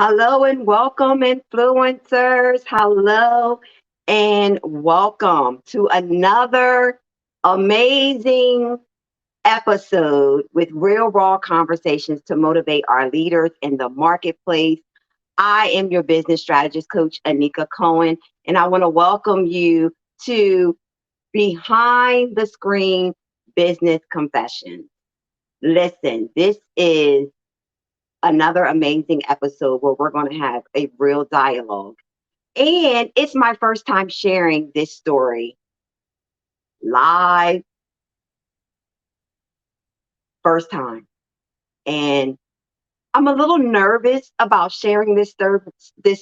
Hello and welcome, influencers. Hello and welcome to another amazing episode with real raw conversations to motivate our leaders in the marketplace. I am your business strategist coach, Anika Cohen, and I want to welcome you to Behind the Screen Business Confessions. Listen, this is another amazing episode where we're going to have a real dialogue. And it's my first time sharing this story live, first time. And I'm a little nervous about sharing this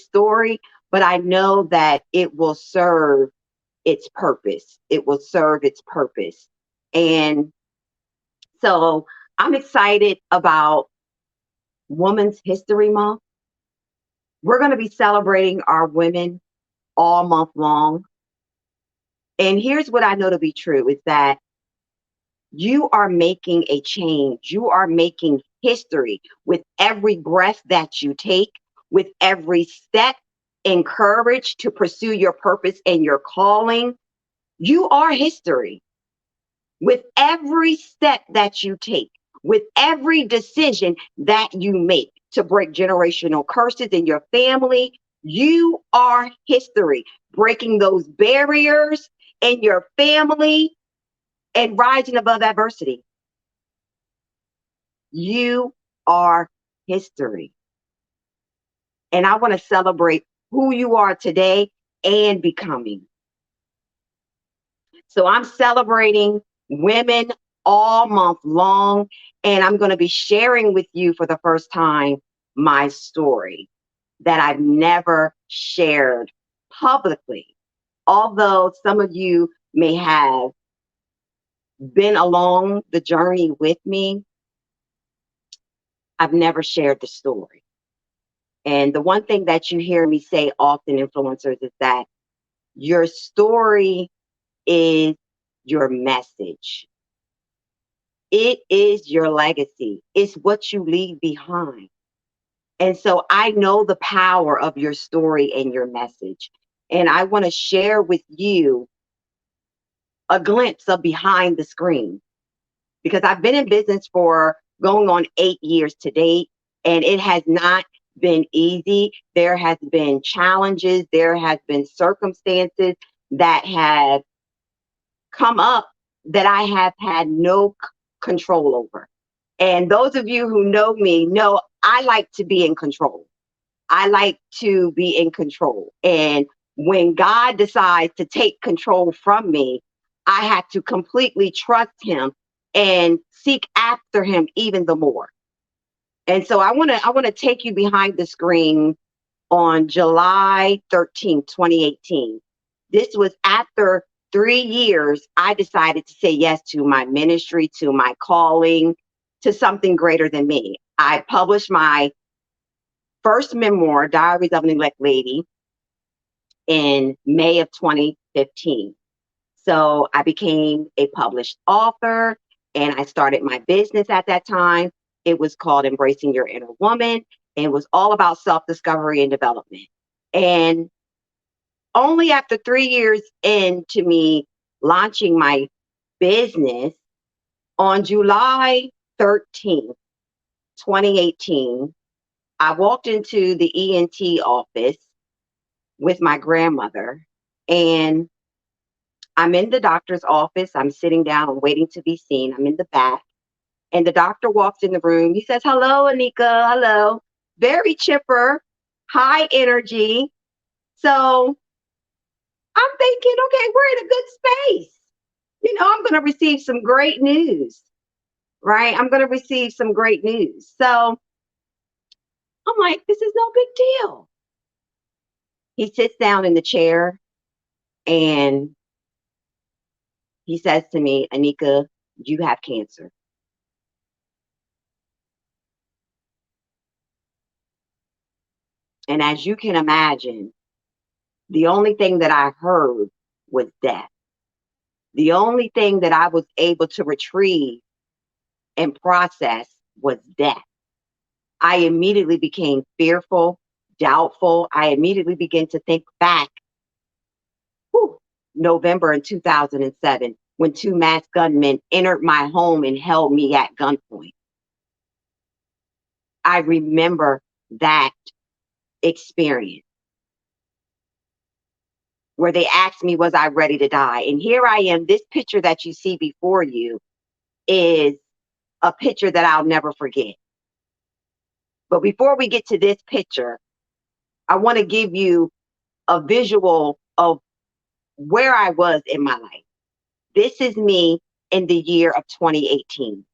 story, but I know that it will serve its purpose. It will serve its purpose. And so I'm excited about Women's History Month. We're going to be celebrating our women all month long. And here's what I know to be true is that you are making a change. You are making history with every breath that you take, with every step and courage to pursue your purpose and your calling. You are history with every step that you take, with every decision that you make to break generational curses in your family. You are history, breaking those barriers in your family and rising above adversity. You are history. And I want to celebrate who you are today and becoming. So I'm celebrating women all month long, and I'm going to be sharing with you for the first time my story that I've never shared publicly. Although some of you may have been along the journey with me, I've never shared the story. And the one thing that you hear me say often, influencers, is that your story is your message. It is your legacy. It's what you leave behind. And so I know the power of your story and your message. And I want to share with you a glimpse of behind the screen because I've been in business for going on 8 years to date, and it has not been easy. There has been challenges. There has been circumstances that have come up that I have had no control over. And those of you who know me know I like to be in control. I like to be in control. And when God decides to take control from me, I have to completely trust him and seek after him even the more. And so I want to take you behind the screen on July 13th, 2018. This was after 3 years I decided to say yes to my ministry, to my calling, to something greater than me. I published my first memoir, Diaries of an Elect Lady, in May of 2015. So I became a published author and I started my business at that time. It was called Embracing Your Inner Woman and it was all about self-discovery and development. And only after 3 years into me launching my business on July 13th, 2018, I walked into the ENT office with my grandmother and I'm in the doctor's office. I'm sitting down, I'm waiting to be seen. I'm in the back. And the doctor walks in the room. He says, "Hello, Anika. Hello." Very chipper, high energy. So I'm thinking, okay, we're in a good space. I'm going to receive some great news, right? I'm going to receive some great news. So I'm like, this is no big deal. He sits down in the chair and he says to me, "Anika, you have cancer." And as you can imagine, the only thing that I heard was death. The only thing that I was able to retrieve and process was death. I immediately became fearful. doubtful. I immediately began to think back, whew, November in 2007, when two masked gunmen entered my home and held me at gunpoint. I remember that experience where they asked me, was I ready to die? And here I am. This picture that you see before you is a picture that I'll never forget. But before we get to this picture, I want to give you a visual of where I was in my life. This is me in the year of 2018.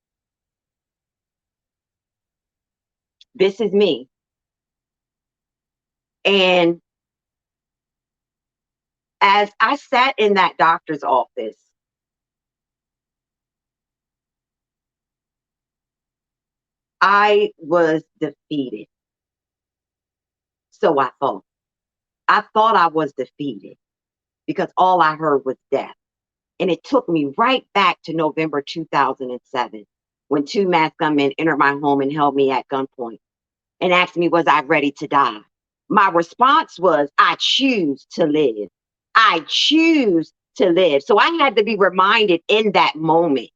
This is me. And as I sat in that doctor's office, I was defeated. So I thought. I thought I was defeated because all I heard was death. And it took me right back to November 2007 when two masked gunmen entered my home and held me at gunpoint and asked me, was I ready to die? My response was, I choose to live. I choose to live. So I had to be reminded in that moment,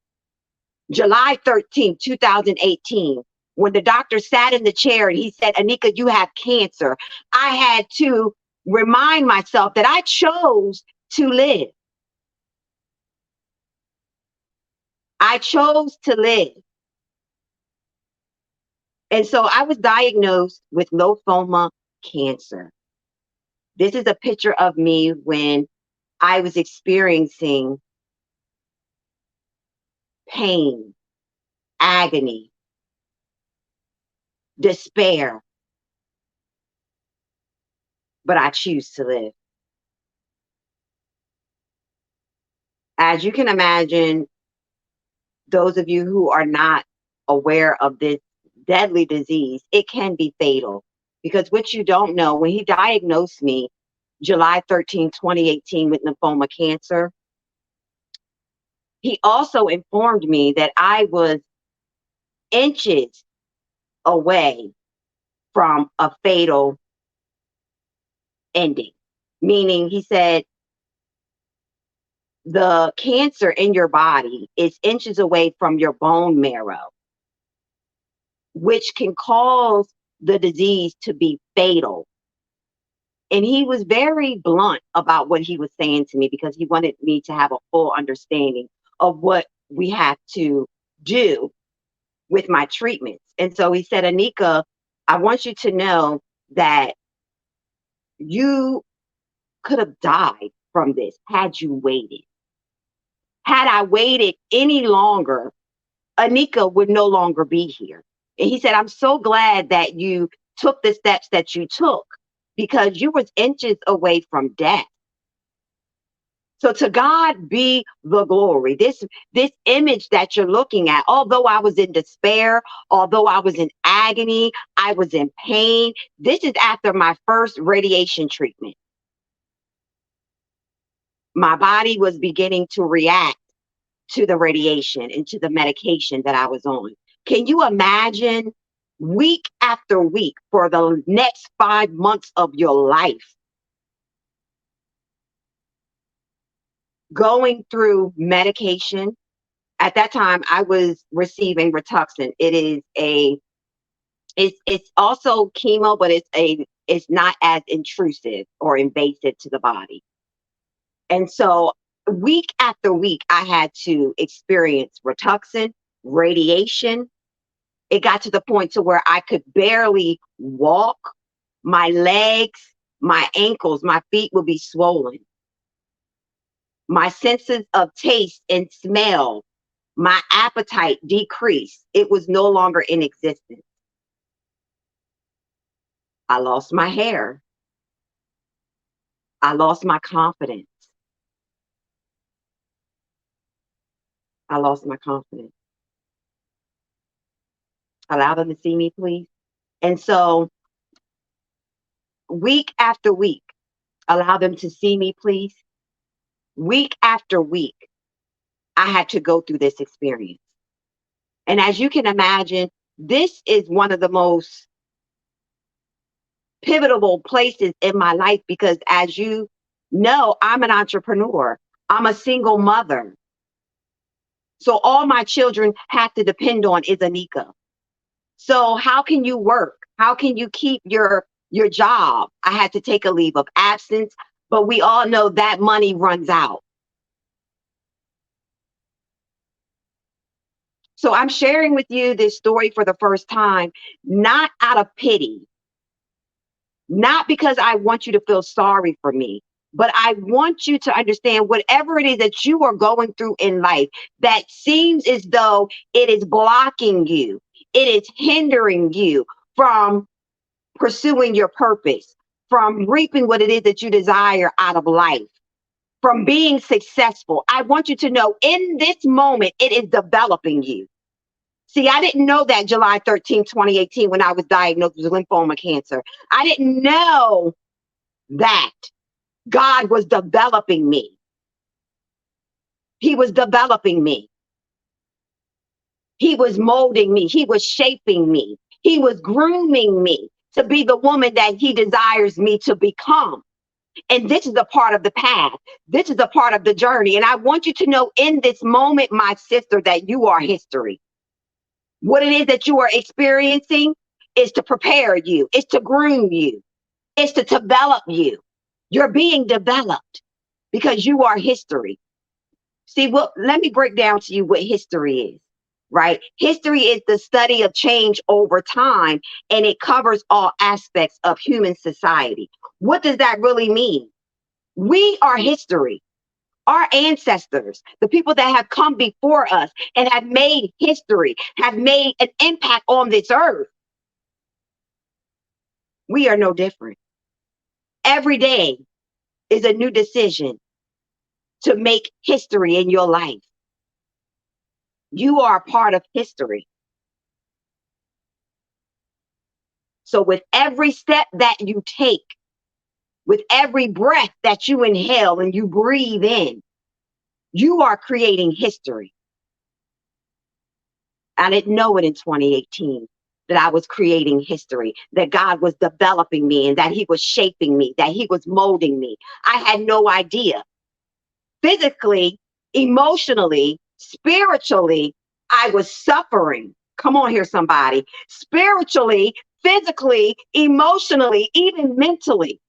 July 13th, 2018, when the doctor sat in the chair and he said, Anika, you have cancer. I had to remind myself that I chose to live. I chose to live. And so I was diagnosed with lymphoma cancer. This is a picture of me when I was experiencing pain, agony, despair, but I choose to live. As you can imagine, those of you who are not aware of this deadly disease, it can be fatal. Because what you don't know, when he diagnosed me July 13, 2018 with lymphoma cancer, he also informed me that I was inches away from a fatal ending. Meaning, he said, the cancer in your body is inches away from your bone marrow, which can cause the disease to be fatal. And he was very blunt about what he was saying to me because he wanted me to have a full understanding of what we have to do with my treatments. And so he said, Anika, I want you to know that you could have died from this had you waited. Had I waited any longer, Anika would no longer be here. And he said, I'm so glad that you took the steps that you took because you was inches away from death. So to God be the glory. This image that you're looking at, although I was in despair, although I was in agony, I was in pain. This is after my first radiation treatment. My body was beginning to react to the radiation and to the medication that I was on. Can you imagine week after week for the next 5 months of your life going through medication? At that time, I was receiving Rituxan. It's also chemo, but it's not as intrusive or invasive to the body. And so week after week, I had to experience Rituxan, radiation. It got to the point to where I could barely walk. My legs, my ankles, my feet would be swollen. My senses of taste and smell, my appetite decreased. It was no longer in existence. I lost my hair. I lost my confidence. I lost my confidence. Allow them to see me, please. And so week after week, allow them to see me, please. Week after week, I had to go through this experience. And as you can imagine, this is one of the most pivotal places in my life because, as you know, I'm an entrepreneur. I'm a single mother. So all my children have to depend on is Anika. So how can you work? How can you keep your job? I had to take a leave of absence, but we all know that money runs out. So I'm sharing with you this story for the first time, not out of pity, not because I want you to feel sorry for me, but I want you to understand whatever it is that you are going through in life that seems as though it is blocking you, it is hindering you from pursuing your purpose, from reaping what it is that you desire out of life, from being successful. I want you to know in this moment, it is developing you. See, I didn't know that July 13th, 2018, when I was diagnosed with lymphoma cancer. I didn't know that God was developing me. He was developing me. He was molding me. He was shaping me. He was grooming me to be the woman that he desires me to become. And this is a part of the path. This is a part of the journey. And I want you to know in this moment, my sister, that you are history. What it is that you are experiencing is to prepare you, is to groom you, is to develop you. You're being developed because you are history. See, well, let me break down to you what history is, right? History is the study of change over time, and it covers all aspects of human society. What does that really mean? We are history. Our ancestors, the people that have come before us and have made history, have made an impact on this earth. We are no different. Every day is a new decision to make history in your life. You are a part of history. So with every step that you take, with every breath that you inhale and you breathe in, you are creating history. I didn't know it in 2018 that I was creating history, that God was developing me and that he was shaping me, that he was molding me. I had no idea. Physically, emotionally, spiritually, I was suffering. Come on here, somebody. Spiritually, physically, emotionally, even mentally,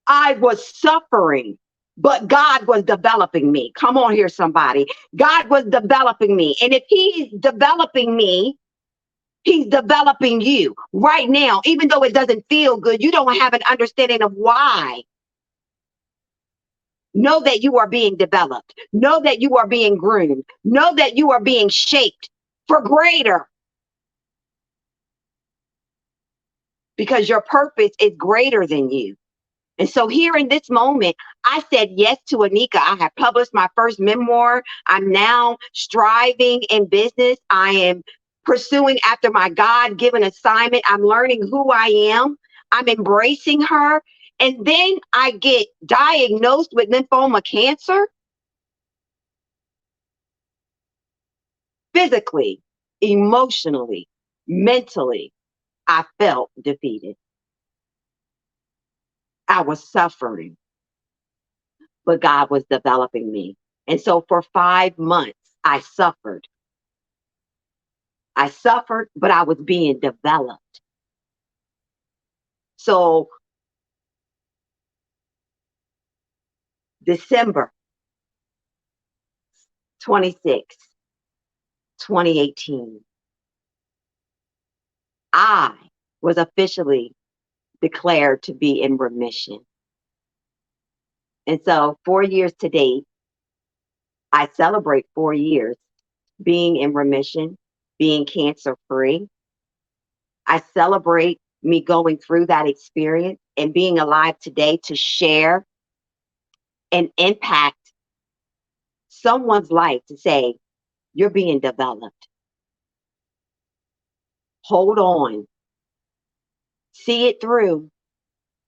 I was suffering. But God was developing me. Come on here, somebody. God was developing me. And if he's developing me, he's developing you right now. Even though it doesn't feel good, you don't have an understanding of why. Know that you are being developed. Know that you are being groomed. Know that you are being shaped for greater. Because your purpose is greater than you. And so here in this moment, I said yes to Anika. I have published my first memoir. I'm now striving in business. I am pursuing after my God-given assignment. I'm learning who I am. I'm embracing her. And then I get diagnosed with lymphoma cancer. Physically, emotionally, mentally, I felt defeated. I was suffering, but God was developing me. And so for 5 months, I suffered. I suffered, but I was being developed. So December 26, 2018, I was officially declared to be in remission. And so 4 years to date, I celebrate 4 years being in remission, being cancer free. I celebrate me going through that experience and being alive today to share and impact someone's life, to say, you're being developed. Hold on. See it through.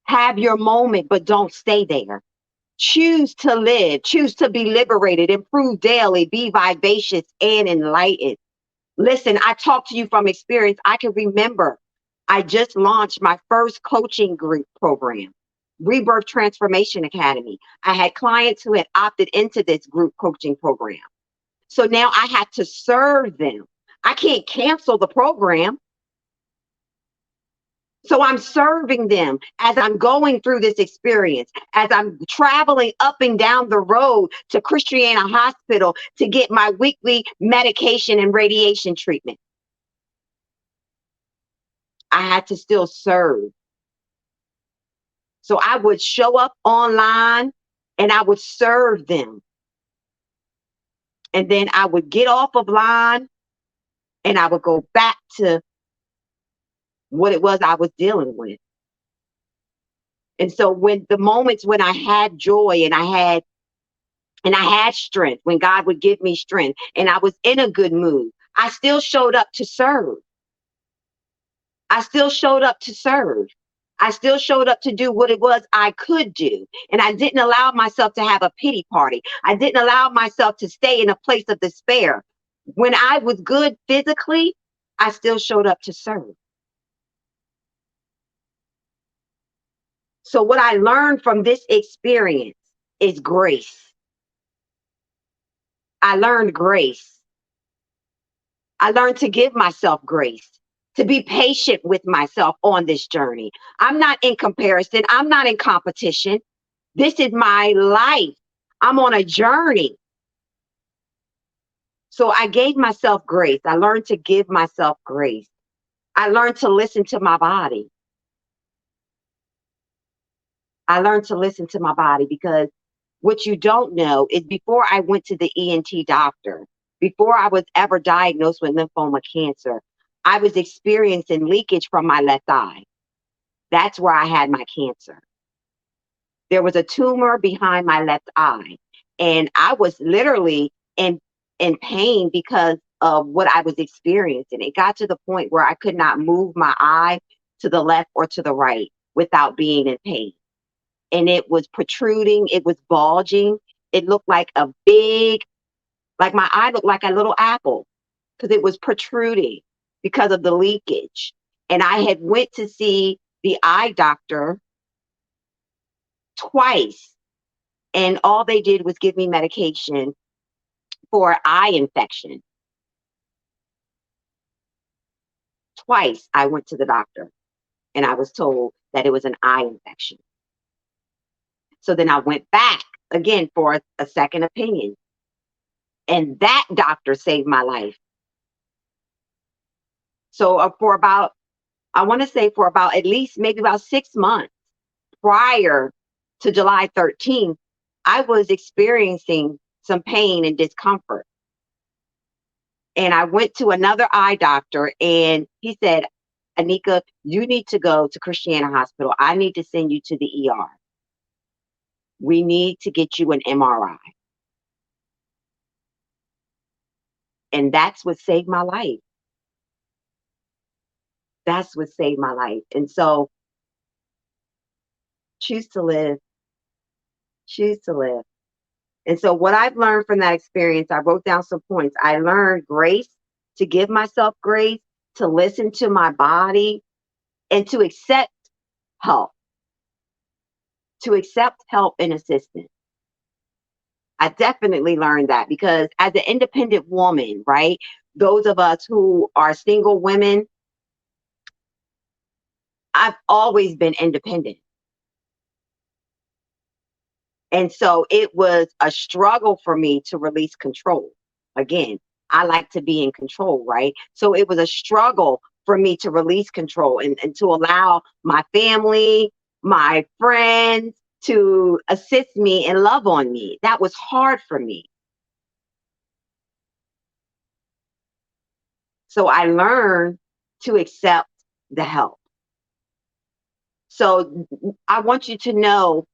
Have your moment, but don't stay there. Choose to live. Choose to be liberated. Improve daily. Be vivacious and enlightened. Listen, I talk to you from experience. I can remember I just launched my first coaching group program, Rebirth Transformation Academy. I had clients who had opted into this group coaching program. So now I had to serve them. I can't cancel the program. So I'm serving them as I'm going through this experience, as I'm traveling up and down the road to Christiana Hospital to get my weekly medication and radiation treatment. I had to still serve. So I would show up online and I would serve them. And then I would get off of line and I would go back to what it was I was dealing with. And so when the moments when I had joy and I had strength, when God would give me strength and I was in a good mood, I still showed up to serve. I still showed up to serve. I still showed up to do what it was I could do. And I didn't allow myself to have a pity party. I didn't allow myself to stay in a place of despair. When I was good physically, I still showed up to serve. So what I learned from this experience is grace. I learned grace. I learned to give myself grace, to be patient with myself on this journey. I'm not in comparison. I'm not in competition. This is my life. I'm on a journey. So I gave myself grace. I learned to give myself grace. I learned to listen to my body. I learned to listen to my body because what you don't know is before I went to the ENT doctor, before I was ever diagnosed with lymphoma cancer, I was experiencing leakage from my left eye. That's where I had my cancer. There was a tumor behind my left eye, and I was literally in pain because of what I was experiencing. It got to the point where I could not move my eye to the left or to the right without being in pain. And it was protruding, it was bulging. It looked like a big, like my eye looked like a little apple because it was protruding because of the leakage. And I had went to see the eye doctor twice, and all they did was give me medication for eye infection. Twice I went to the doctor and I was told that it was an eye infection. So then I went back again for a second opinion. And that doctor saved my life. So for about, I want to say for about at least maybe about 6 months prior to July 13th, I was experiencing some pain and discomfort. And I went to another eye doctor and he said, Anika, you need to go to Christiana Hospital. I need to send you to the ER. We need to get you an MRI. And that's what saved my life. That's what saved my life. And so choose to live, choose to live. And so what I've learned from that experience, I wrote down some points. I learned grace, to give myself grace, to listen to my body, and to accept help, and assistance. I definitely learned that because as an independent woman, right, those of us who are single women, I've always been independent. And so it was a struggle for me to release control. Again, I like to be in control, right? So it was a struggle for me to release control and to allow my family, my friends to assist me and love on me. That was hard for me. So I learned to accept the help. So I want you to know,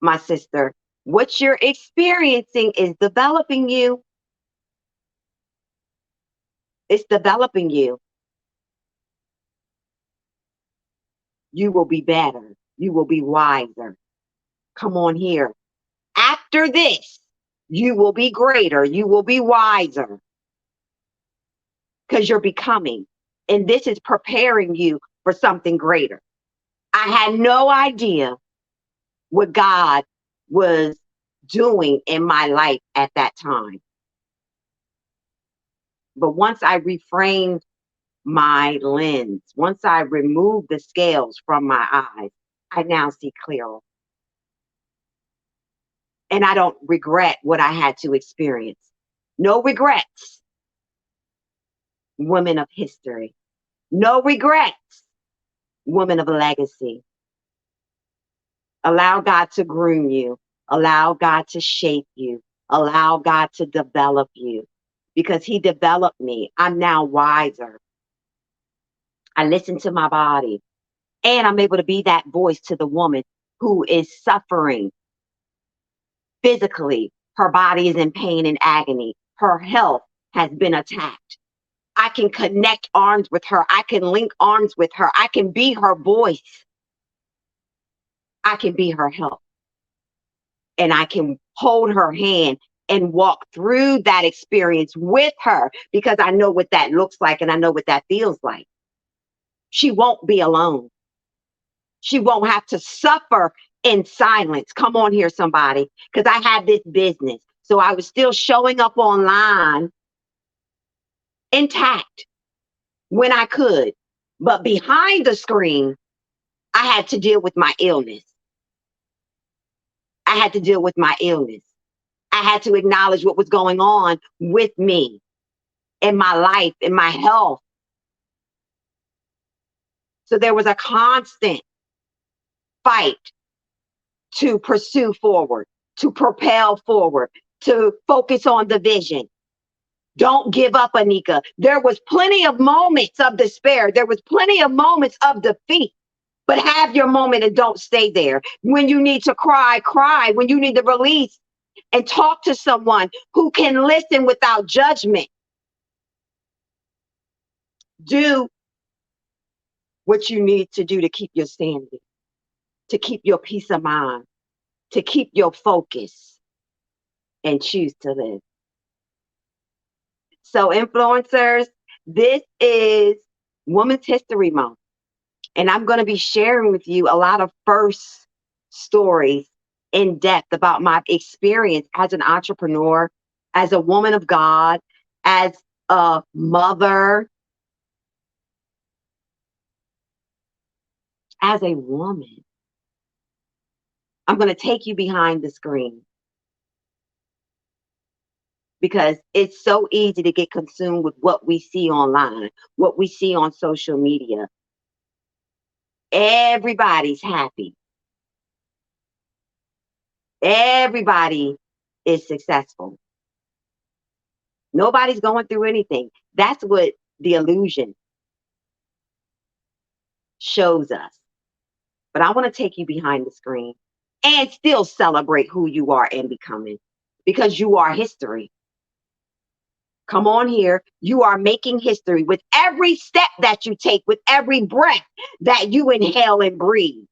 my sister, what you're experiencing is developing you. It's developing you. You will be better. You will be wiser. Come on here. After this, you will be greater. You will be wiser because you're becoming. And this is preparing you for something greater. I had no idea what God was doing in my life at that time. But once I reframed my lens, once I removed the scales from my eyes, I now see clearer. And I don't regret what I had to experience. No regrets, women of history. No regrets, women of legacy. Allow God to groom you. Allow God to shape you. Allow God to develop you. Because He developed me. I'm now wiser. I listen to my body. And I'm able to be that voice to the woman who is suffering physically. Her body is in pain and agony. Her health has been attacked. I can connect arms with her. I can link arms with her. I can be her voice. I can be her help. And I can hold her hand and walk through that experience with her because I know what that looks like and I know what that feels like. She won't be alone. She won't have to suffer in silence. Come on here, somebody, because I had this business. So I was still showing up online intact when I could. But behind the screen, I had to deal with my illness. I had to deal with my illness. I had to acknowledge what was going on with me in my life, in my health. So there was a constant fight to pursue forward, to propel forward, to focus on the vision. Don't give up, Anika. There was plenty of moments of despair. There was plenty of moments of defeat. But have your moment and don't stay there. When you need to cry, cry. When you need to release and talk to someone who can listen without judgment. Do what you need to do to keep your sanity, to keep your peace of mind, to keep your focus, and choose to live. So, influencers, this is Women's History Month. And I'm going to be sharing with you a lot of first stories in depth about my experience as an entrepreneur, as a woman of God, as a mother, as a woman. I'm going to take you behind the screen because it's so easy to get consumed with what we see online, what we see on social media. Everybody's happy. Everybody is successful. Nobody's going through anything. That's what the illusion shows us. But I want to take you behind the screen and still celebrate who you are and becoming, because you are history. Come on here. You are making history with every step that you take, with every breath that you inhale and breathe,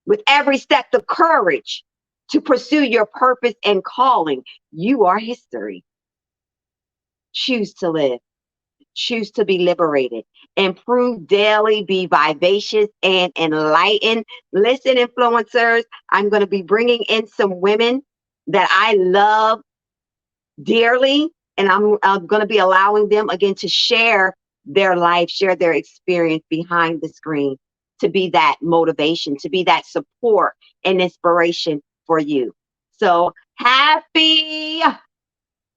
with every step of courage to pursue your purpose and calling. You are history. Choose to live. Choose to be liberated. Improve daily. Be vivacious and enlightened. Listen, influencers, I'm going to be bringing in some women that I love dearly, and I'm going to be allowing them again to share their life, share their experience behind the screen, to be that motivation, to be that support and inspiration for you. So happy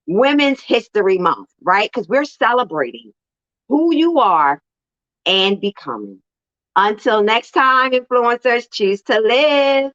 Women's History Month, right? Because we're celebrating who you are and becoming. Until next time, influencers, choose to live.